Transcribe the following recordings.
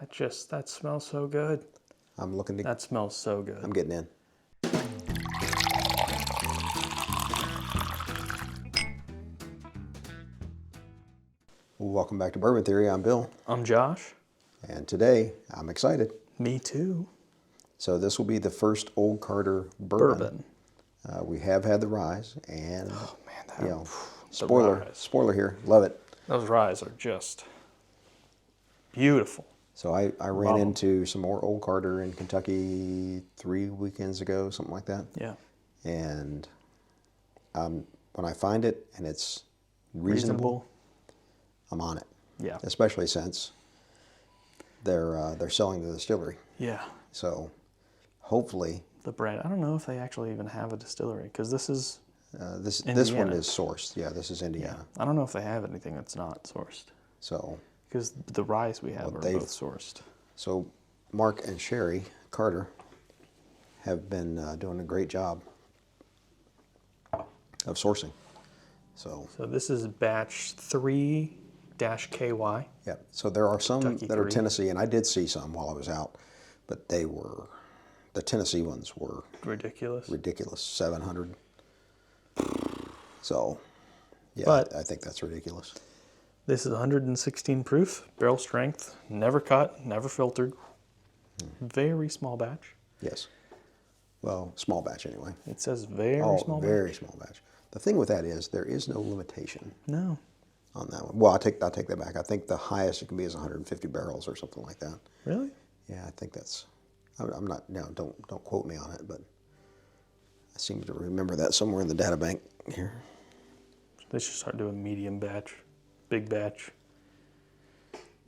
That smells so good. I'm looking to... That smells so good. I'm getting in. Welcome back to Bourbon Theory. I'm Bill. I'm Josh. And today, I'm excited. Me too. So this will be the first Old Carter bourbon. We have had the Rise, and Oh man, spoiler here, love it. Those Ryes are just beautiful. So I ran into some more Old Carter in Kentucky 3 weekends ago, something like that. Yeah. And when I find it and it's reasonable, I'm on it. Yeah. Especially since they're selling the distillery. Yeah. So hopefully the brand. I don't know if they actually even have a distillery because this is this Indiana. one is sourced. Yeah, this is Indiana. Yeah. I don't know if they have anything that's not sourced. So because the Ryes we have are both sourced. So Mark and Sherry Carter have been doing a great job of sourcing. So this is batch 3-KY. Yeah. So there are some Kentucky that are 3. Tennessee, and I did see some while I was out, but the Tennessee ones were ridiculous. 700. So yeah, but I think that's ridiculous. This is 116 proof, barrel strength, never cut, never filtered. Very small batch. Yes. Well, small batch anyway. It says very small batch. Very small batch. The thing with that is there is no limitation. No. On that one. Well, I'll take that back. I think the highest it can be is 150 barrels or something like that. Really? Yeah, I think that's. I'm not. No, don't quote me on it, but I seem to remember that somewhere in the data bank here. They should start doing medium batch, big batch,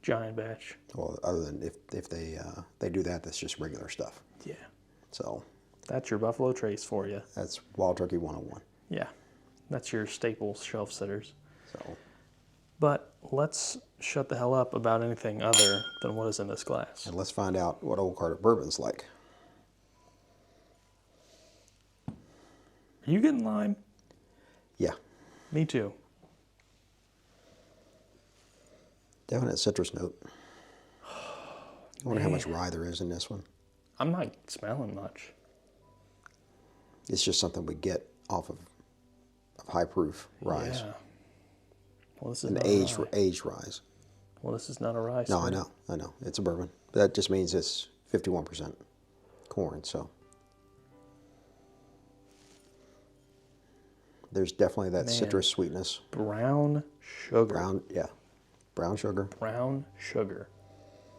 giant batch. Well, other than if they do that, that's just regular stuff. Yeah. So. That's your Buffalo Trace for you. That's Wild Turkey 101. Yeah. That's your staple shelf sitters. So. But let's shut the hell up about anything other than what is in this glass. And let's find out what Old Carter bourbon's like. Are you getting lime? Yeah. Me too. Definite citrus note. I wonder how much rye there is in this one. I'm not smelling much. It's just something we get off of high proof rye. Yeah. Well, this is an not aged rye. Well, this is not a rye. No, I know. It's a bourbon. But that just means it's 51% corn, so. There's definitely that citrus sweetness. Brown sugar. Brown sugar. Brown sugar.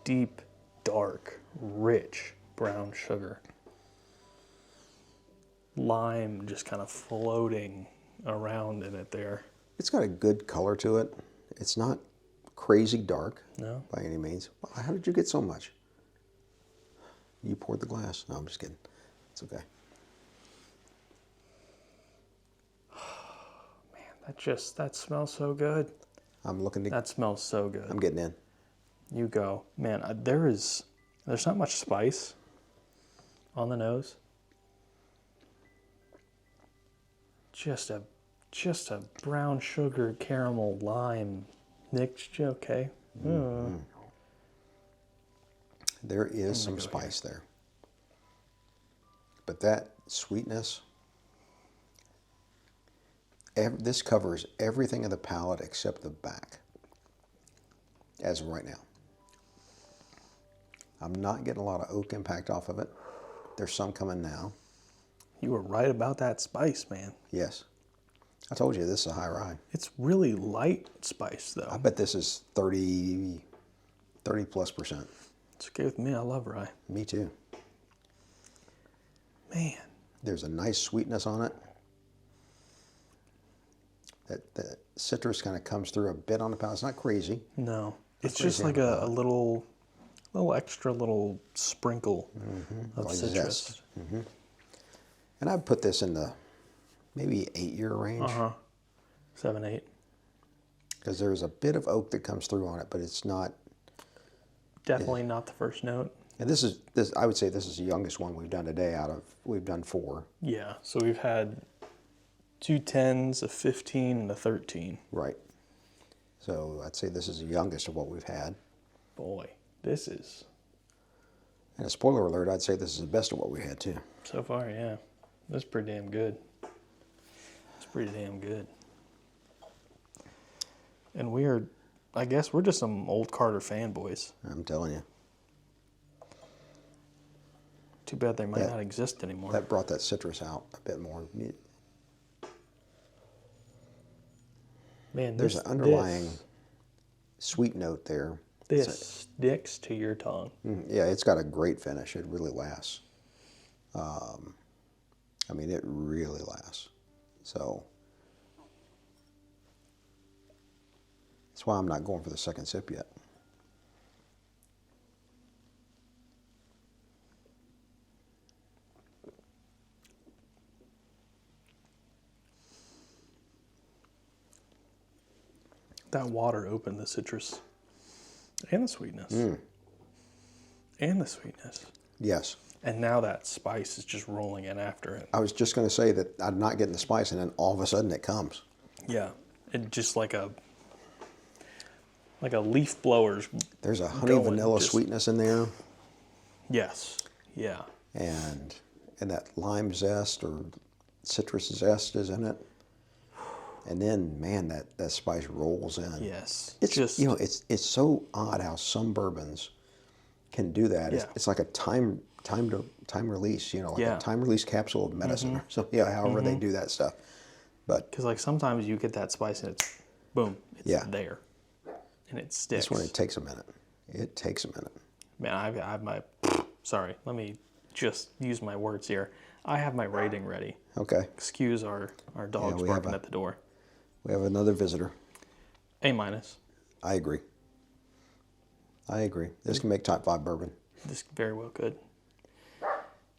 Deep, dark, rich brown sugar. Lime just kind of floating around in it there. It's got a good color to it. It's not crazy dark. No. By any means. How did you get so much? You poured the glass. No, I'm just kidding. It's okay. That smells so good. I'm looking to... That smells so good. I'm getting in. You go. Man, there's not much spice on the nose. Just a brown sugar caramel lime mixture, okay? Mm-hmm. There is some spice there. But that sweetness, this covers everything in the palate except the back, as of right now. I'm not getting a lot of oak impact off of it. There's some coming now. You were right about that spice, man. Yes. I told you this is a high rye. It's really light spice, though. I bet this is 30+%. It's okay with me. I love rye. Me too. Man. There's a nice sweetness on it. The citrus kind of comes through a bit on the palate. It's not crazy. No. It's just like a little extra sprinkle of like citrus. And I'd put this in the maybe 8-year range. 7, 8. Because there's a bit of oak that comes through on it, but it's not. Definitely not the first note. And I would say this is the youngest one we've done today we've done 4. Yeah, so we've had 2 10s, a 15, and a 13. Right. So I'd say this is the youngest of what we've had. Boy, This is, And a spoiler alert, I'd say this is the best of what we had too. so far, yeah. That's pretty damn good. It's pretty damn good. And I guess we're just some old Carter fanboys. I'm telling you. Too bad they might not exist anymore. That brought that citrus out a bit more. Man, There's an underlying sweet note there. This sticks to your tongue. Yeah, it's got a great finish. It really lasts. I mean, it really lasts. So that's why I'm not going for the second sip yet. That water opened the citrus and the sweetness. And the sweetness. Yes. And now that spice is just rolling in after it. I was just going to say that I'm not getting the spice, and then all of a sudden it comes. Yeah. It just like a leaf blower's. There's a honey vanilla sweetness in there. Yes. Yeah. And that lime zest or citrus zest is in it. And then, man, that spice rolls in. Yes. It's just, you know, it's so odd how some bourbons can do that. Yeah. It's like a time release, you know, like a time release capsule of medicine. So yeah, however they do that stuff. But because like sometimes you get that spice and it's boom, it's there, and it sticks. this one, it takes a minute. It takes a minute. Man, I have my. Sorry, let me just use my words here. I have my rating ready. Okay. Excuse our dogs barking at the door. We have another visitor. A minus. I agree. This can make top 5 bourbon. This very well could.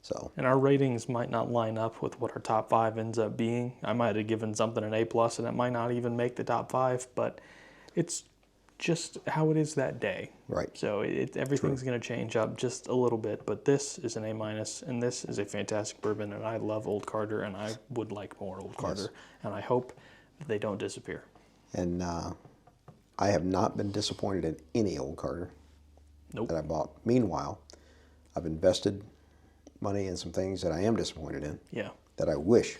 So. And our ratings might not line up with what our top 5 ends up being. I might have given something an A+, and it might not even make the top 5, but it's just how it is that day. Right. So everything's going to change up just a little bit, but this is an A-, and this is a fantastic bourbon, and I love Old Carter, and I would like more Old Carter, and I hope that they don't disappear. And I have not been disappointed in any Old Carter that I bought. Meanwhile, I've invested money in some things that I am disappointed in. Yeah. That I wish.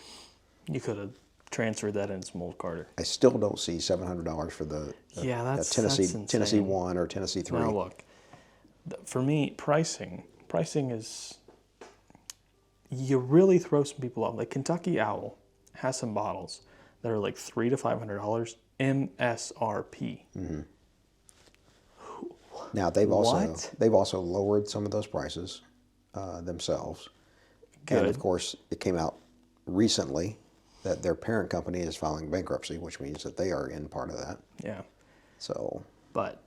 You could have transferred that into some Old Carter. I still don't see $700 for the Tennessee 1 or Tennessee 3. Now look, for me, pricing is, you really throw some people off. Like Kentucky Owl has some bottles that are like $300 to $500 MSRP. Mm-hmm. Now they've also lowered some of those prices themselves. Good. And of course, it came out recently that their parent company is filing bankruptcy, which means that they are in part of that. Yeah. So. But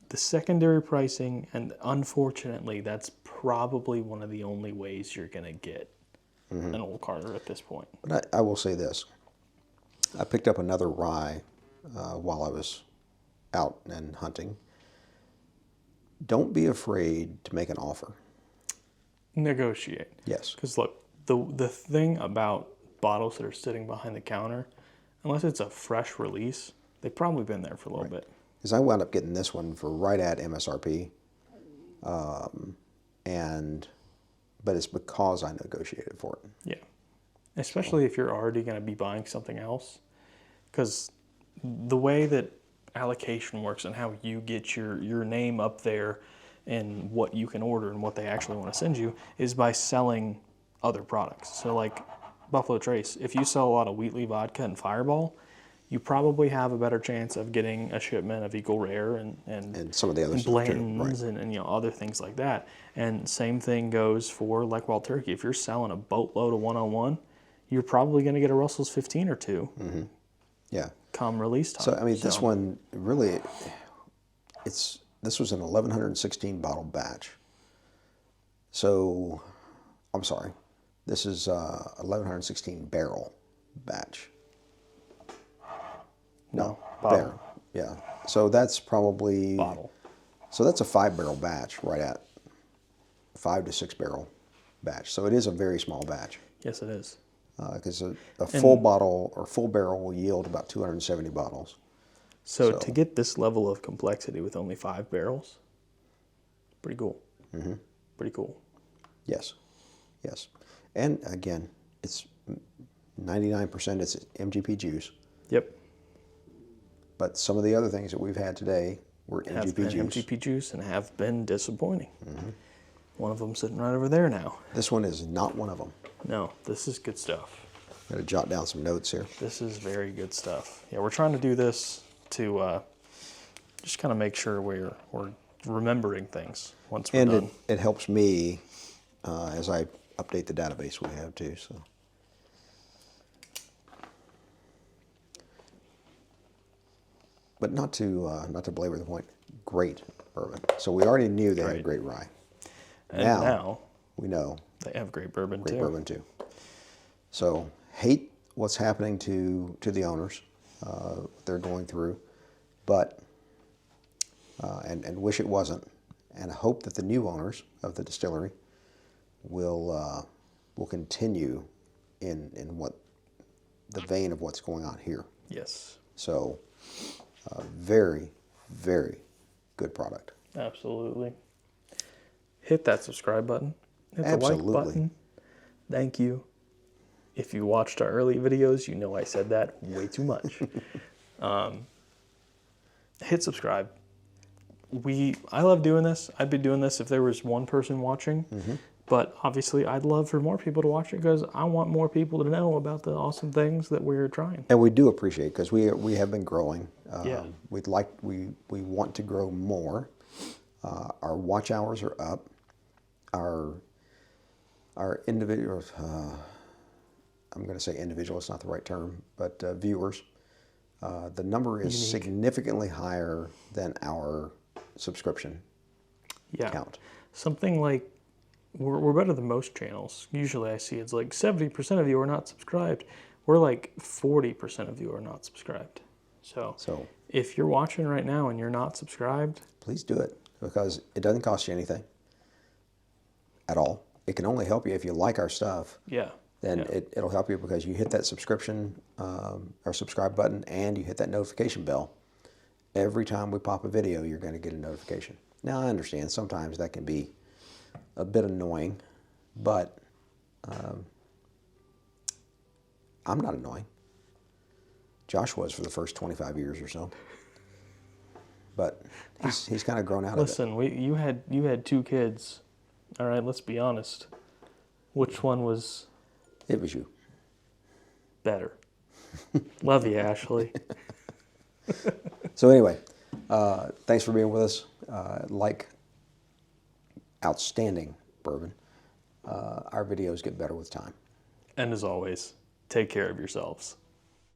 the secondary pricing, and unfortunately, that's probably one of the only ways you're going to get an Old Carter at this point. But I will say this. I picked up another rye while I was out and hunting. Don't be afraid to make an offer. Negotiate. Yes. Because look, the thing about bottles that are sitting behind the counter, unless it's a fresh release, they've probably been there for a little bit. Because I wound up getting this one for right at MSRP, but it's because I negotiated for it. Yeah, especially if you're already going to be buying something else, because the way that allocation works and how you get your name up there and what you can order and what they actually want to send you is by selling other products. So like Buffalo Trace, if you sell a lot of Wheatley vodka and Fireball, you probably have a better chance of getting a shipment of Eagle Rare and some of the other Blanton's and other things like that. And same thing goes for like Wild Turkey. If you're selling a boatload of 101, you're probably going to get a Russell's 15 or 2. Mm-hmm. Yeah. Come release time. So I mean, this one really, this was an 1116 bottle batch. So, I'm sorry, this is 1116 barrel batch. No, barrel. Yeah. So that's probably bottle. So that's a 5-barrel batch, right at 5 to 6 barrel batch. So it is a very small batch. Yes, it is. Because a full bottle or full barrel will yield about 270 bottles. So to get this level of complexity with only 5 barrels, Pretty cool. Mm-hmm. Pretty cool. Yes. Yes. And again, it's 99% it's MGP juice. Yep. But some of the other things that we've had today were Have MGP been juice. MGP juice and have been disappointing. One of them sitting right over there now. This one is not one of them. No, this is good stuff. I'm going to jot down some notes here. This is very good stuff. Yeah, we're trying to do this to just kind of make sure we're remembering things once we're done. And it helps me as I update the database we have too. So, but not to belabor the point. Great bourbon. So we already knew they had great rye. And now we know they have great bourbon too. Great bourbon too. So hate what's happening to the owners, what they're going through, but and wish it wasn't, and hope that the new owners of the distillery will continue in what the vein of what's going on here. Yes. So very, very good product. Absolutely. Hit that subscribe button. Hit the Absolutely. like button. Thank you. If you watched our early videos, you know I said that way too much. Hit subscribe. I love doing this. I'd be doing this if there was one person watching. Mm-hmm. But obviously, I'd love for more people to watch it because I want more people to know about the awesome things that we're trying. And we do appreciate because we have been growing. Yeah. We want to grow more. Our watch hours are up. Our individual, I'm going to say individual, it's not the right term, but viewers, the number is significantly higher than our subscription count. Something like, we're better than most channels. Usually I see it's like 70% of you are not subscribed. We're like 40% of you are not subscribed. So if you're watching right now and you're not subscribed, please do it because it doesn't cost you anything at all. It can only help you if you like our stuff. Yeah. Then it'll help you because you hit that subscription or subscribe button and you hit that notification bell. Every time we pop a video, you're going to get a notification. Now, I understand sometimes that can be a bit annoying, but I'm not annoying. Josh was for the first 25 years or so. But he's kind of grown out of it. Listen, you had 2 kids. All right, let's be honest. Which one was... It was you. Better. Love you, Ashley. So anyway, thanks for being with us. Outstanding bourbon. Our videos get better with time. And as always, take care of yourselves.